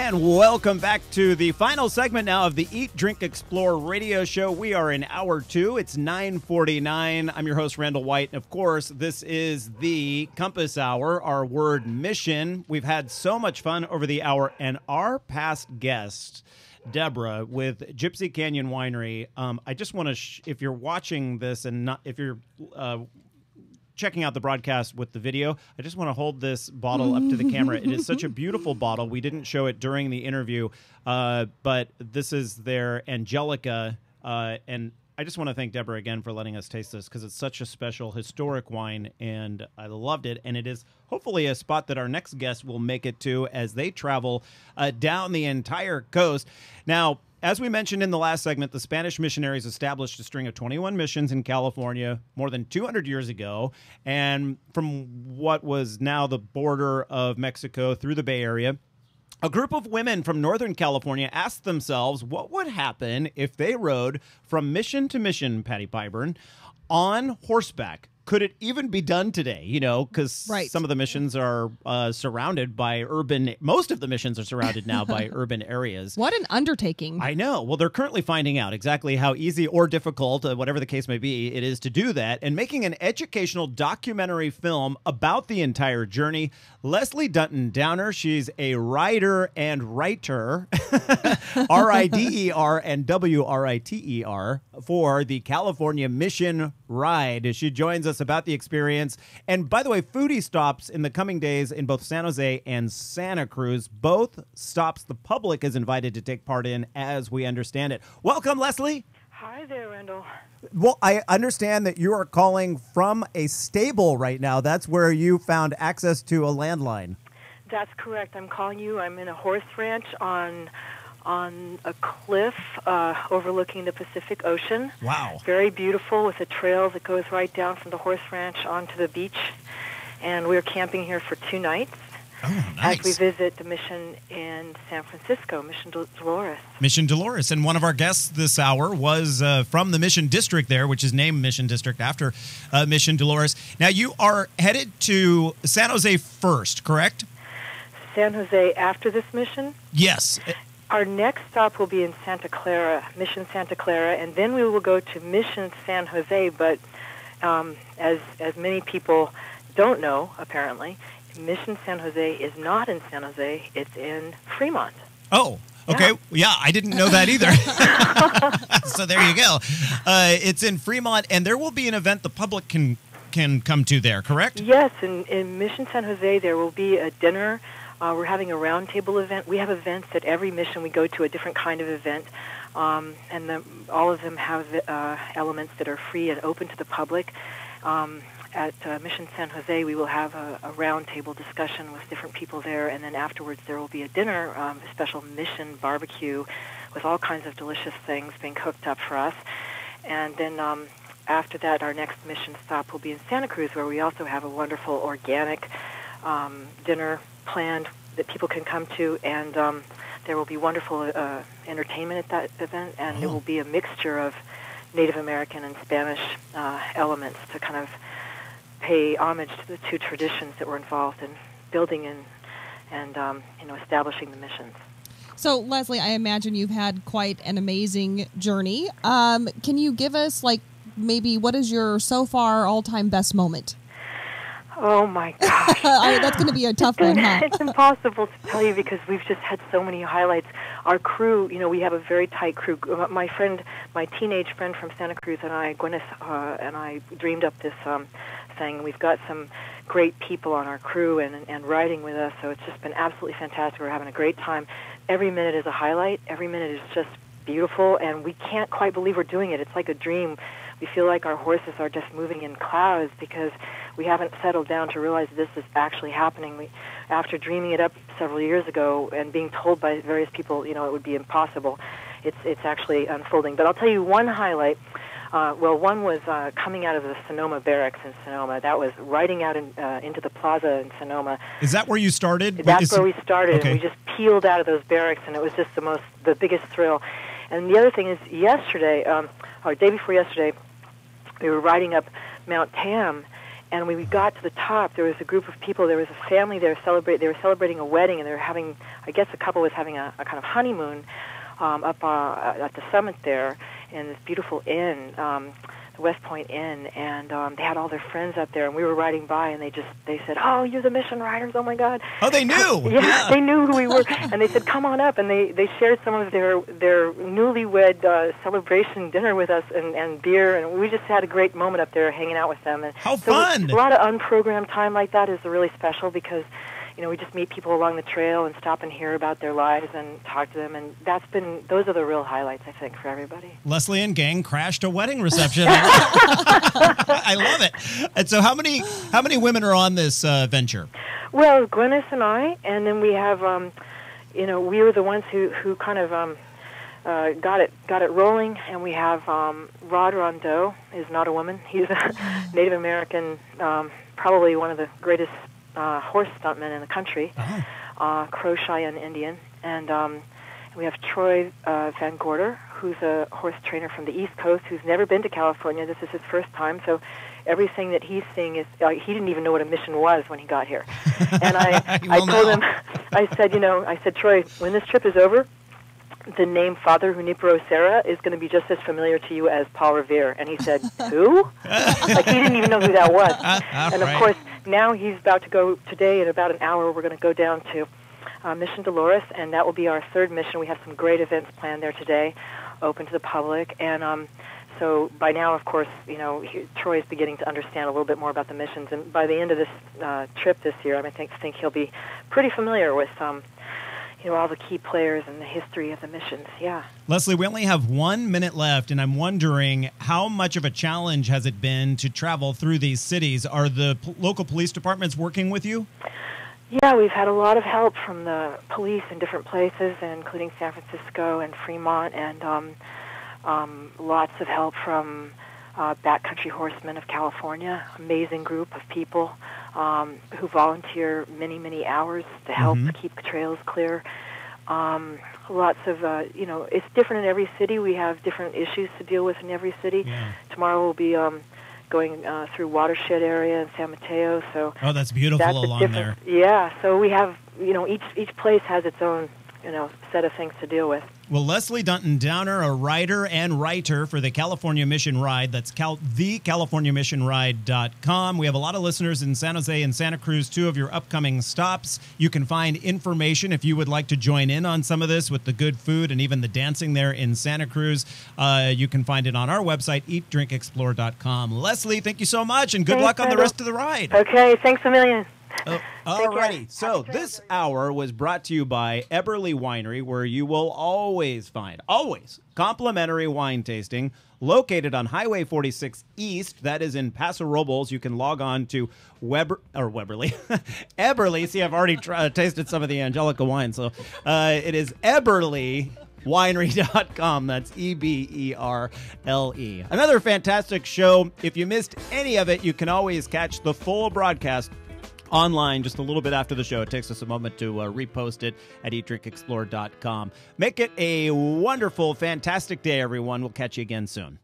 And welcome back to the final segment now of the Eat, Drink, Explore radio show. We are in hour 2. It's 9:49. I'm your host, Randall White. And of course, this is the Compass Hour, our word mission. We've had so much fun over the hour. And our past guest, Deborah, with Gypsy Canyon Winery, I just want to, if you're watching this and not, if you're checking out the broadcast with the video, I just want to hold this bottle up to the camera. It is such a beautiful bottle. We didn't show it during the interview, but this is their Angelica, and I just want to thank Deborah again for letting us taste this because it's such a special historic wine, and I loved it. And it is hopefully a spot that our next guest will make it to as they travel down the entire coast. Now, as we mentioned in the last segment, the Spanish missionaries established a string of 21 missions in California more than 200 years ago. And from what was now the border of Mexico through the Bay Area, a group of women from Northern California asked themselves what would happen if they rode from mission to mission, Patty Pyburn, on horseback. Could it even be done today? You know, because some of the missions are surrounded by urban. Most of the missions are surrounded now by urban areas. What an undertaking. I know. Well, they're currently finding out exactly how easy or difficult, whatever the case may be, it is to do that, and making an educational documentary film about the entire journey. Leslie Dunton Downer, she's a writer and writer, R-I-D-E-R and W-R-I-T-E-R, for the California Mission Ride. She joins us about the experience. And by the way, foodie stops in the coming days in both San Jose and Santa Cruz. Both stops the public is invited to take part in, as we understand it. Welcome, Leslie. Hi there, Randall. Well, I understand that you are calling from a stable right now. That's where you found access to a landline. That's correct. I'm calling you. I'm in a horse ranch on a cliff overlooking the Pacific Ocean. Wow. Very beautiful, with a trail that goes right down from the horse ranch onto the beach. And we're camping here for 2 nights. Oh, nice. As we visit the mission in San Francisco, Mission Dolores. Mission Dolores. And one of our guests this hour was from the Mission District there, which is named Mission District after Mission Dolores. Now, you are headed to San Jose first, correct? San Jose after this mission? Yes. Our next stop will be in Santa Clara, Mission Santa Clara, and then we will go to Mission San Jose. But as many people don't know, apparently, Mission San Jose is not in San Jose. It's in Fremont. Oh, okay. Yeah, I didn't know that either. So there you go. It's in Fremont, and there will be an event the public can come to there, correct? Yes, in Mission San Jose there will be a dinner. We're having a roundtable event. We have events at every mission. We go to a different kind of event, and all of them have elements that are free and open to the public. At Mission San Jose, we will have a roundtable discussion with different people there, and then afterwards there will be a dinner, a special mission barbecue with all kinds of delicious things being cooked up for us. And then after that, our next mission stop will be in Santa Cruz, where we also have a wonderful organic dinner planned that people can come to, and there will be wonderful entertainment at that event, and it will be a mixture of Native American and Spanish elements to kind of pay homage to the 2 traditions that were involved in building and establishing the missions. So, Leslie, I imagine you've had quite an amazing journey. Can you give us, maybe what is your so far all-time best moment? Oh, my gosh. That's going to be a tough one, huh? It's impossible to tell you because we've just had so many highlights. Our crew, we have a very tight crew. My teenage friend from Santa Cruz and I, Gwyneth, and I dreamed up this thing. We've got some great people on our crew and riding with us, so it's just been absolutely fantastic. We're having a great time. Every minute is a highlight. Every minute is just beautiful, and we can't quite believe we're doing it. It's like a dream. We feel like our horses are just moving in clouds because we haven't settled down to realize this is actually happening. After dreaming it up several years ago and being told by various people, it would be impossible, it's actually unfolding. But I'll tell you one highlight. One was coming out of the Sonoma Barracks in Sonoma. That was riding out into the plaza in Sonoma. Is that where you started? That's where we started, okay. And we just peeled out of those barracks, and it was just the biggest thrill. And the other thing is, yesterday, or day before yesterday, we were riding up Mount Tam, and when we got to the top, there was a group of people. There was a family there. They were celebrating a wedding, and they were having I guess the couple was having a kind of honeymoon up at the summit there in this beautiful inn, the West Point Inn, and they had all their friends up there, and we were riding by, and they said, "Oh, you're the Mission Riders! Oh my God!" Oh, they knew. Yeah, they knew who we were, and they said, "Come on up!" And they shared some of their newlywed celebration dinner with us, and beer, and we just had a great moment up there hanging out with them. And how fun! A lot of unprogrammed time like that is really special because, you know, we just meet people along the trail and stop and hear about their lives and talk to them, and those are the real highlights, I think, for everybody. Leslie and gang crashed a wedding reception. I love it. And so how many women are on this venture? Well, Glynis and I, and then we have, we were the ones who kind of got it rolling, and we have Rod Rondeau is not a woman. He's a Native American, probably one of the greatest horse stuntmen in the country, Crow Cheyenne Indian, and we have Troy Van Gorder, who's a horse trainer from the East Coast, who's never been to California. This is his first time, so everything that he's seeing is he didn't even know what a mission was when he got here. And I told him, I said, Troy, when this trip is over, the name Father Junipero Serra is going to be just as familiar to you as Paul Revere. And he said, who? Like, he didn't even know who that was. And, of course, now he's about to go today in about an hour. We're going to go down to Mission Dolores, and that will be our third mission. We have some great events planned there today, open to the public. And so by now, of course, Troy is beginning to understand a little bit more about the missions. And by the end of this trip this year, I think he'll be pretty familiar with all the key players and the history of the missions. Yeah. Leslie, we only have 1 minute left, and I'm wondering how much of a challenge has it been to travel through these cities? Are the local police departments working with you? Yeah, we've had a lot of help from the police in different places, including San Francisco and Fremont, and lots of help from Backcountry Horsemen of California, amazing group of people who volunteer many, many hours to help keep the trails clear. Lots of, it's different in every city. We have different issues to deal with in every city. Yeah. Tomorrow we'll be going through Watershed area in San Mateo. So that's beautiful along there. Yeah, so we have, each place has its own, set of things to deal with. Well, Leslie Dunton Downer, a writer and writer for the California Mission Ride. That's thecaliforniamissionride.com. We have a lot of listeners in San Jose and Santa Cruz, two of your upcoming stops. You can find information if you would like to join in on some of this with the good food and even the dancing there in Santa Cruz. You can find it on our website, eatdrinkexplore.com. Leslie, thank you so much, and good luck on the rest of the ride. Okay, thanks a million. All righty. So this hour was brought to you by Eberly Winery, where you will always find complimentary wine tasting located on Highway 46 East. That is in Paso Robles. You can log on to Eberly. See, I've already tasted some of the Angelica wine, so it is EberlyWinery.com. That's EBERLE. Another fantastic show. If you missed any of it, you can always catch the full broadcast online just a little bit after the show. It takes us a moment to repost it at eatdrinkexplore.com. Make it a wonderful, fantastic day, everyone. We'll catch you again soon.